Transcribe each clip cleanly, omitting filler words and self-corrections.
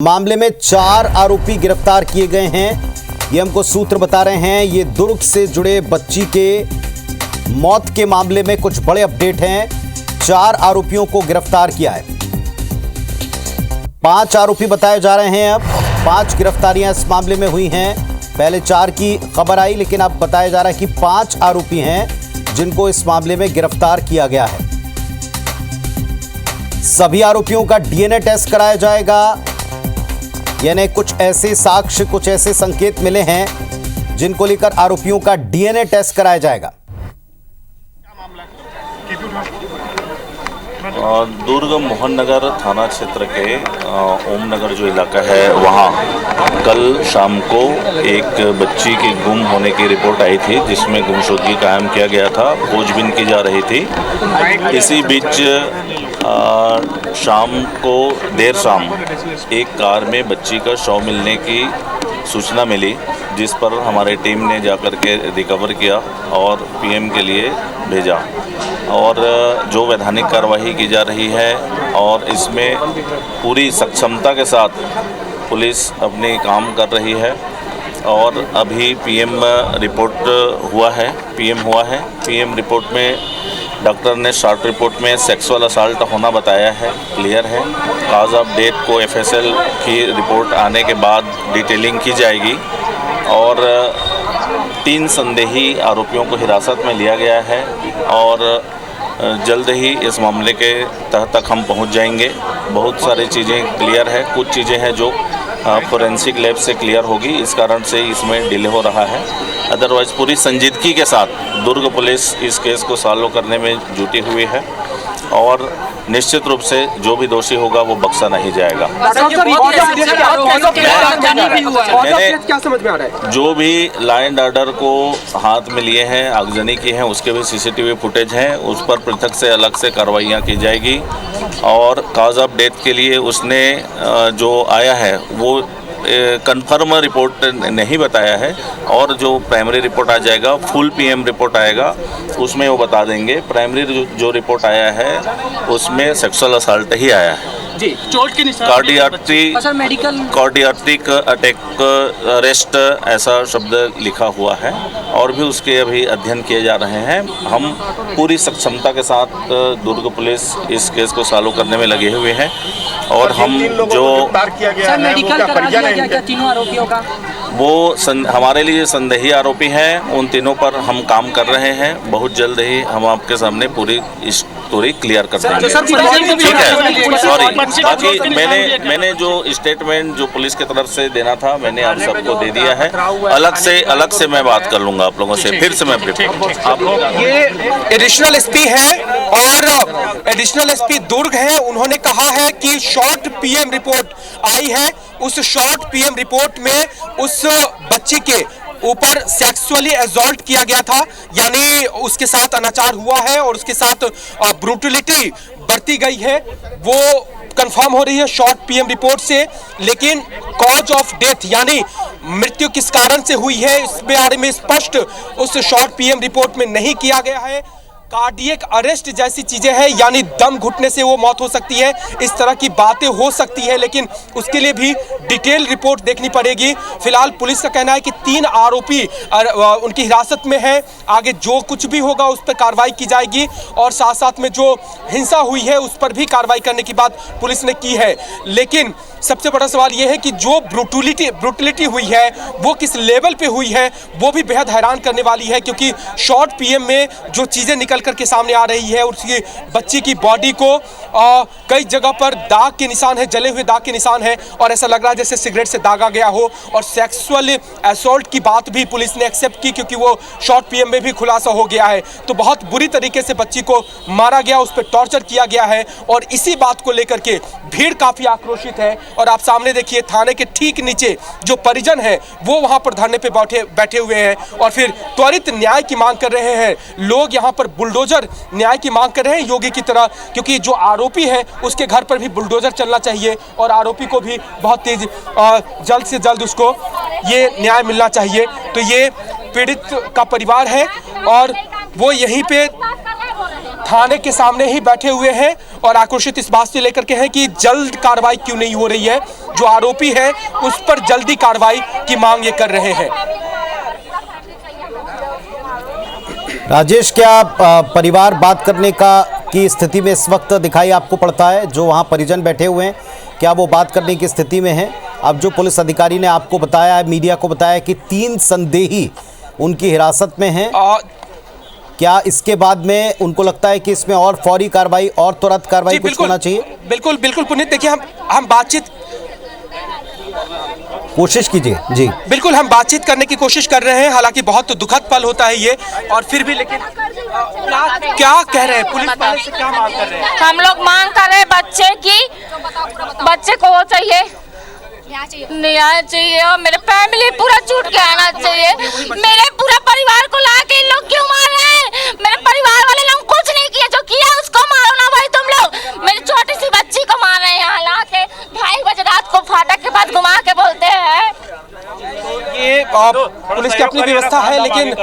मामले में 4 आरोपी गिरफ्तार किए गए हैं। ये हमको सूत्र बता रहे हैं। ये दुर्ग से जुड़े बच्ची के मौत के मामले में कुछ बड़े अपडेट हैं। 4 आरोपियों को गिरफ्तार किया है। 5 आरोपी बताए जा रहे हैं। अब 5 गिरफ्तारियां इस मामले में हुई हैं। पहले 4 की खबर आई, लेकिन अब बताया जा रहा है कि 5 आरोपी हैं जिनको इस मामले में गिरफ्तार किया गया है। सभी आरोपियों का डीएनए टेस्ट कराया जाएगा। यानी कुछ ऐसे साक्ष्य, कुछ ऐसे संकेत मिले हैं जिनको लेकर आरोपियों का डीएनए टेस्ट कराया जाएगा। दुर्ग मोहन नगर थाना क्षेत्र के ओम नगर जो इलाका है, वहाँ कल शाम को एक बच्ची की गुम होने की रिपोर्ट आई थी, जिसमें गुमशुदगी कायम किया गया था। खोजबीन की जा रही थी। इसी बीच शाम को देर शाम एक कार में बच्ची का शव मिलने की सूचना मिली, जिस पर हमारी टीम ने जाकर के रिकवर किया और पीएम के लिए भेजा। और जो वैधानिक कार्रवाई की जा रही है और इसमें पूरी सक्षमता के साथ पुलिस अपने काम कर रही है। और अभी पीएम रिपोर्ट हुआ है। पीएम रिपोर्ट में डॉक्टर ने शॉर्ट रिपोर्ट में सेक्सुअल असॉल्ट होना बताया है, क्लियर है। काज ऑफ डेथ को एफएसएल की रिपोर्ट आने के बाद डिटेलिंग की जाएगी। और 3 संदेही आरोपियों को हिरासत में लिया गया है और जल्द ही इस मामले के तह तक हम पहुंच जाएंगे। बहुत सारी चीज़ें क्लियर है, कुछ चीज़ें हैं जो फोरेंसिक लैब से क्लियर होगी, इस कारण से इसमें डिले हो रहा है। अदरवाइज पूरी संजीदगी के साथ दुर्ग पुलिस इस केस को सॉल्व करने में जुटी हुई है और निश्चित रूप से जो भी दोषी होगा वो बख्शा नहीं जाएगा। क्या समझ में आ रहा है? जो भी लॉ एंड ऑर्डर को हाथ में लिए हैं, आगजनी की है, उसके भी सीसीटीवी फुटेज हैं, उस पर पृथक से अलग से कार्रवाइयाँ की जाएगी। और काज ऑफ डेथ के लिए उसने जो आया है वो कंफर्म रिपोर्ट नहीं बताया है। और जो प्राइमरी रिपोर्ट आ जाएगा, फुल पीएम रिपोर्ट आएगा, उसमें वो बता देंगे। प्राइमरी जो रिपोर्ट आया है उसमें सेक्सुअल असॉल्ट ही आया है जी। चोट के निशान, कार्डियाटिक अटैक, अरेस्ट, ऐसा शब्द लिखा हुआ है। और भी उसके अभी अध्ययन किए जा रहे हैं। हम पूरी सक्षमता के साथ दुर्ग पुलिस इस केस को सॉल्व करने में लगे हुए हैं। और हम जो तीनों आरोपियों का वो हमारे लिए संदेही आरोपी हैं, उन तीनों पर हम काम कर रहे हैं। बहुत जल्द ही हम आपके सामने पूरी स्टोरी क्लियर कर देंगे। ठीक है, सॉरी। बाकी मैंने जो स्टेटमेंट जो पुलिस की तरफ से देना था, मैंने आप सबको दे दिया है। अलग से मैं बात कर लूँगा आप लोगों से, फिर से मैं आप लोग। ये एडिशनल एसपी है और एडिशनल एसपी दुर्ग है। उन्होंने कहा है कि शॉर्ट पीएम रिपोर्ट आई है। उस शॉर्ट पीएम रिपोर्ट में उस बच्ची के ऊपर सेक्सुअली असॉल्ट किया गया था, यानी उसके साथ अनाचार हुआ है और उसके साथ ब्रूटलिटी बरती गई है, वो कंफर्म हो रही है शॉर्ट पीएम रिपोर्ट से। लेकिन कॉज ऑफ डेथ यानी मृत्यु किस कारण से हुई है, इस बारे में स्पष्ट उस शॉर्ट पीएम रिपोर्ट में नहीं किया गया है। कार्डियक अरेस्ट जैसी चीजें हैं, यानी दम घुटने से वो मौत हो सकती है, इस तरह की बातें हो सकती है, लेकिन उसके लिए भी डिटेल रिपोर्ट देखनी पड़ेगी। फिलहाल पुलिस का कहना है कि 3 आरोपी उनकी हिरासत में हैं। आगे जो कुछ भी होगा उस पर कार्रवाई की जाएगी और साथ साथ में जो हिंसा हुई है उस पर भी कार्रवाई करने की बात पुलिस ने की है। लेकिन सबसे बड़ा सवाल यह है कि जो ब्रूटलिटी हुई है वो किस लेवल पे हुई है, वो भी बेहद हैरान करने वाली है। क्योंकि शॉर्ट पीएम में जो चीज़ें निकल करके सामने आ रही है, उसकी बच्ची की बॉडी को कई जगह पर दाग के निशान है, जले हुए दाग के निशान है, और ऐसा लग रहा है जैसे सिगरेट से दागा गया हो। और सेक्सुअल असॉल्ट की बात भी पुलिस ने एक्सेप्ट की, क्योंकि वो शॉर्ट पीएम में भी खुलासा हो गया है। तो बहुत बुरी तरीके से बच्ची को मारा गया, उस पर टॉर्चर किया गया है। और इसी बात को लेकर के भीड़ काफी आक्रोशित है। और आप सामने देखिए, थाने के ठीक नीचे जो परिजन है वो वहां पर धरने पे बैठे हुए हैं और फिर त्वरित न्याय की मांग कर रहे हैं। लोग यहाँ पर बुलडोजर न्याय की मांग कर रहे हैं योगी की तरह, क्योंकि जो आरोपी है उसके घर पर भी बुलडोजर चलना चाहिए और आरोपी को भी बहुत तेज जल्द से जल्द उसको ये न्याय मिलना चाहिए। तो ये पीड़ित का परिवार है और वो यहीं पे थाने के सामने ही बैठे हुए हैं और आक्रोशित इस बात से लेकर के हैं कि जल्द कार्रवाई क्यों नहीं हो रही है, जो आरोपी है उस पर जल्दी कार्रवाई की मांग ये कर रहे हैं। राजेश, क्या परिवार बात करने की स्थिति में इस वक्त दिखाई आपको पड़ता है? जो वहाँ परिजन बैठे हुए हैं, क्या वो बात करने की स्थिति में हैं? अब जो पुलिस अधिकारी ने आपको बताया, मीडिया को बताया कि 3 संदेही उनकी हिरासत में हैं, क्या इसके बाद में उनको लगता है कि इसमें और फौरी कार्रवाई और तुरंत कार्रवाई कुछ होना चाहिए? बिल्कुल बिल्कुल पुनीत, देखिए हम बातचीत कोशिश कीजिए जी। बिल्कुल हम बातचीत करने की कोशिश कर रहे हैं, हालांकि बहुत दुखद पल होता है ये, और फिर भी लेकिन क्या कह रहे हैं पुलिस वाले से, क्या मांग कर रहे हैं? हम लोग मांग कर रहे हैं बच्चे को वो चाहिए, न्याय चाहिए और मेरे फैमिली पूरा छूट के आना चाहिए। मेरे पूरा परिवार को ला के इन लोग क्यों मार रहे हैं? मेरे परिवार वाले लोग कुछ नहीं किया, जो किया उसको मारो ना भाई तुम लोग। मेरी छोटी सी बच्ची को मार रहे हैं यहाँ ला के, 2:30 बजे रात को फाटक के पास घुमा के बोलते हैं। ये पुलिस की अपनी व्यवस्था है, लेकिन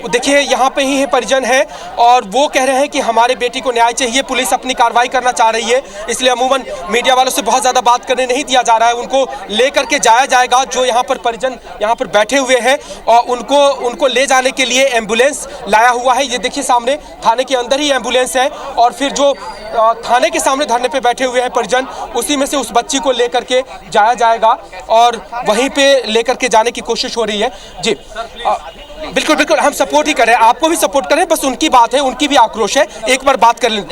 देखिए यहाँ पे ही परिजन है और वो कह रहे हैं कि हमारे बेटी को न्याय चाहिए, पुलिस अपनी कार्रवाई करना चाह रही है, इसलिए अमूमन मीडिया वालों से बहुत ज़्यादा बात करने नहीं दिया जा रहा है। उनको लेकर के जाया जाएगा, जो यहाँ पर परिजन यहाँ पर बैठे हुए हैं और उनको ले जाने के लिए एम्बुलेंस लाया हुआ है। ये देखिए सामने थाने के अंदर ही एम्बुलेंस है और फिर जो थाने के सामने धरने पे बैठे हुए हैं परिजन, उसी में से उस बच्ची को लेकर के जाया जाएगा और वहीं पे लेकर के जाने की कोशिश हो रही है। जी बिल्कुल बिल्कुल, हम सपोर्ट ही कर रहे हैं, आपको भी सपोर्ट कर रहे हैं, बस उनकी बात है, उनकी भी आक्रोश है, एक बार बात कर लें।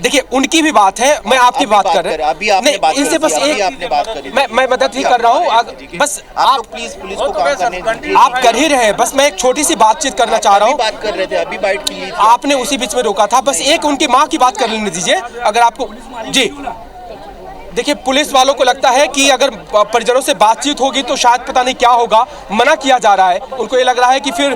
देखिए उनकी भी बात है, मैं आपकी बात कर रहा हूँ, नहीं इनसे बस एक मैं मदद ही कर रहा हूँ, बस आप प्लीज पुलिस को काम करने आप कर ही रहे हैं, बस मैं एक छोटी सी बातचीत करना चाह रहा हूँ। बात कर रहे थे, अभी बाइट की आपने उसी बीच में रोका था, बस एक उनकी माँ की बात कर लेने दीजिए अगर आपको। जी देखिए पुलिस वालों को लगता है कि अगर परिजनों से बातचीत होगी तो शायद पता नहीं क्या होगा, मना किया जा रहा है। उनको ये लग रहा है कि फिर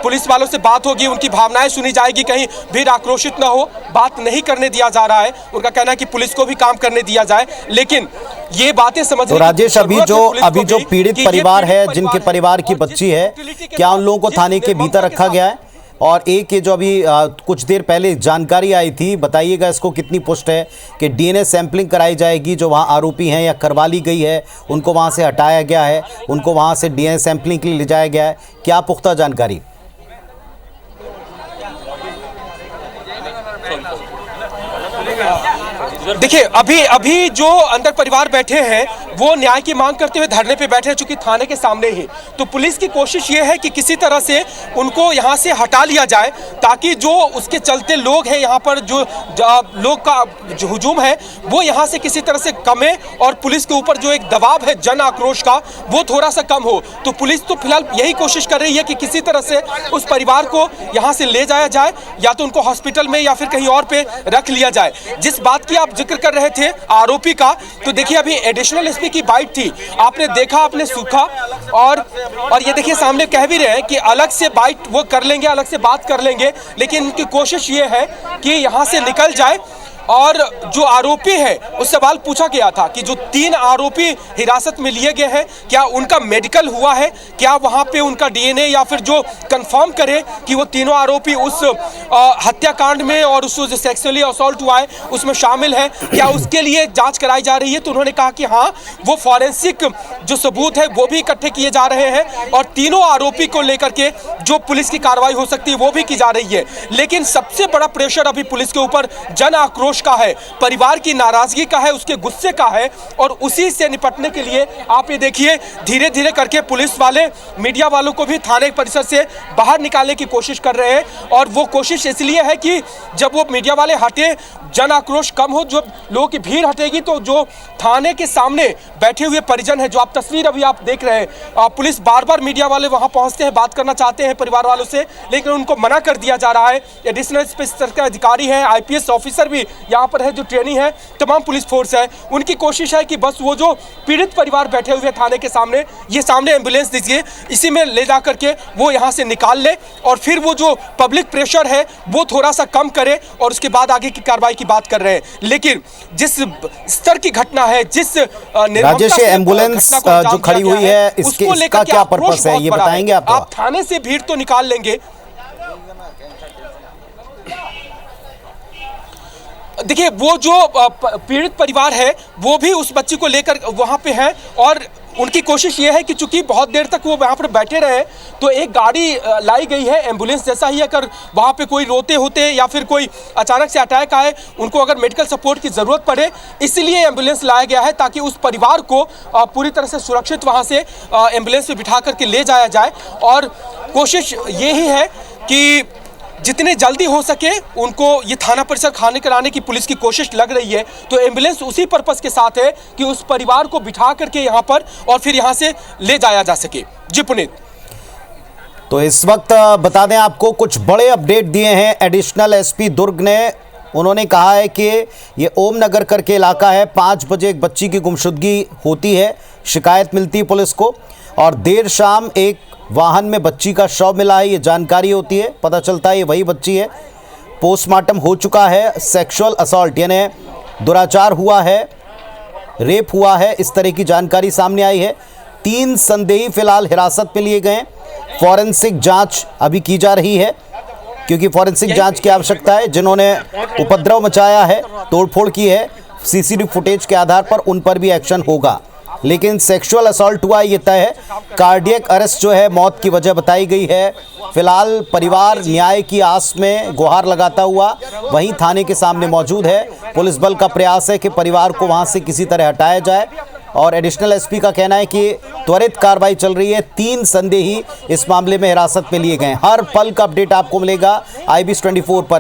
पुलिस वालों से बात होगी, उनकी भावनाएं सुनी जाएगी, कहीं भीड़ आक्रोशित ना हो, बात नहीं करने दिया जा रहा है। उनका कहना है कि पुलिस को भी काम करने दिया जाए, लेकिन ये बातें समझ तो राजेश, अभी जो पीड़ित परिवार है, जिनके परिवार की बच्ची है, क्या उन लोगों को थाने के भीतर रखा गया है? और एक ये जो अभी कुछ देर पहले जानकारी आई थी, बताइएगा इसको कितनी पुष्ट है कि डीएनए सैंपलिंग कराई जाएगी, जो वहाँ आरोपी हैं या करवा ली गई है, उनको वहाँ से हटाया गया है, उनको वहाँ से डीएनए सैंपलिंग के लिए ले जाया गया है, क्या पुख्ता जानकारी? देखिए अभी जो अंदर परिवार बैठे हैं वो न्याय की मांग करते हुए धरने पे बैठे हैं, चूंकि थाने के सामने ही, तो पुलिस की कोशिश ये है कि किसी तरह से उनको यहाँ से हटा लिया जाए, ताकि जो उसके चलते लोग हैं यहाँ पर, जो लोग का जो हुजूम है वो यहाँ से किसी तरह से कमे और पुलिस के ऊपर जो एक दबाव है जन आक्रोश का वो थोड़ा सा कम हो। तो पुलिस तो फिलहाल यही कोशिश कर रही है कि किसी तरह से उस परिवार को यहाँ से ले जाया जाए, या तो उनको हॉस्पिटल में या फिर कहीं और पे रख लिया जाए। जिस बात की आप जिक्र कर रहे थे आरोपी का, तो देखिए अभी एडिशनल एसपी की बाइट थी, आपने देखा, आपने सूखा, और ये देखिए सामने कह भी रहे हैं कि अलग से बाइट वो कर लेंगे, अलग से बात कर लेंगे, लेकिन उनकी कोशिश ये है कि यहाँ से निकल जाए। और जो आरोपी है उस सवाल पूछा गया था कि जो 3 आरोपी हिरासत में लिए गए हैं, क्या उनका मेडिकल हुआ है, क्या वहां पे उनका डीएनए या फिर जो कंफर्म करे कि वो तीनों आरोपी उस हत्याकांड में और उस जो सेक्सुअली असॉल्ट हुआ है उसमें शामिल है, क्या उसके लिए जांच कराई जा रही है। तो उन्होंने कहा कि हाँ, वो फॉरेंसिक जो सबूत है वो भी इकट्ठे किए जा रहे हैं और तीनों आरोपी को लेकर के जो पुलिस की कार्रवाई हो सकती है वो भी की जा रही है। लेकिन सबसे बड़ा प्रेशर अभी पुलिस के ऊपर जन आक्रोश का है, परिवार की नाराजगी का है, उसके गुस्से का है, और उसी से निपटने के लिए आप ये देखिए धीरे धीरे करके पुलिस वाले मीडिया वालों को भी थाने परिसर से बाहर निकालने की कोशिश कर रहे हैं। और वो कोशिश इसलिए है कि जब वो मीडिया वाले हटे, जन आक्रोश कम हो, जब लोगों की भीड़ हटेगी, तो जो थाने के सामने बैठे हुए परिजन है, जो आप तस्वीर अभी आप देख रहे हैं, पुलिस बार बार मीडिया वाले वहां पहुंचते हैं, बात करना चाहते हैं परिवार वालों से, लेकिन उनको मना कर दिया जा रहा है। एडिशनल स्तर के अधिकारी हैं, आईपीएस ऑफिसर भी यहाँ पर है, जो ट्रेनिंग है, तमाम पुलिस फोर्स है, उनकी कोशिश है कि बस वो जो पीड़ित परिवार बैठे हुए थाने के सामने, ये सामने एम्बुलेंस दीजिए, इसी में ले जा करके वो यहाँ से निकाल ले, और फिर वो जो पब्लिक प्रेशर है वो थोड़ा सा कम करे, और उसके बाद आगे की कार्रवाई की बात कर रहे हैं। लेकिन जिस स्तर की घटना है, जिस राजेश, एम्बुलेंस जो खड़ी हुई है, इसका क्या पर्पस है, ये बताएंगे आप? थाने से भीड़ तो निकाल लेंगे। देखिए वो जो पीड़ित परिवार है वो भी उस बच्ची को लेकर वहाँ पे है और उनकी कोशिश ये है कि चूंकि बहुत देर तक वो वहाँ पर बैठे रहे तो एक गाड़ी लाई गई है एम्बुलेंस जैसा ही, अगर वहाँ पे कोई रोते होते या फिर कोई अचानक से अटैक आए, उनको अगर मेडिकल सपोर्ट की ज़रूरत पड़े, इसलिए एम्बुलेंस लाया गया है ताकि उस परिवार को पूरी तरह से सुरक्षित वहाँ से एम्बुलेंस में बिठा करके ले जाया जाए। और कोशिश यही है कि जितने जल्दी हो सके उनको ये थाना परिसर खाने कराने की पुलिस की कोशिश लग रही है। तो एम्बुलेंस उसी पर्पस के साथ है कि उस परिवार को बिठा करके यहाँ पर और फिर यहाँ से ले जाया जा सके। जी पुनीत। तो इस वक्त बता दें आपको कुछ बड़े अपडेट दिए हैं एडिशनल एसपी दुर्ग ने। उन्होंने कहा है कि ये ओम नगर करके इलाका है, 5 बजे एक बच्ची की गुमशुदगी होती है, शिकायत मिलती है पुलिस को और देर शाम एक वाहन में बच्ची का शव मिला है, ये जानकारी होती है, पता चलता है ये वही बच्ची है। पोस्टमार्टम हो चुका है, सेक्सुअल असॉल्ट यानी दुराचार हुआ है, रेप हुआ है, इस तरह की जानकारी सामने आई है। 3 संदेही फिलहाल हिरासत में लिए गए। फॉरेंसिक जांच अभी की जा रही है क्योंकि फॉरेंसिक जांच की आवश्यकता है। जिन्होंने उपद्रव मचाया है, तोड़फोड़ की है, सीसीटीवी फुटेज के आधार पर उन पर भी एक्शन होगा। लेकिन सेक्सुअल असॉल्ट हुआ ये तय है। कार्डियक अरेस्ट जो है मौत की वजह बताई गई है। फिलहाल परिवार न्याय की आस में गुहार लगाता हुआ वहीं थाने के सामने मौजूद है। पुलिस बल का प्रयास है कि परिवार को वहां से किसी तरह हटाया जाए और एडिशनल एसपी का कहना है कि त्वरित कार्रवाई चल रही है। 3 संदेही इस मामले में हिरासत में लिए गए। हर पल का अपडेट आपको मिलेगा IBS 24 पर।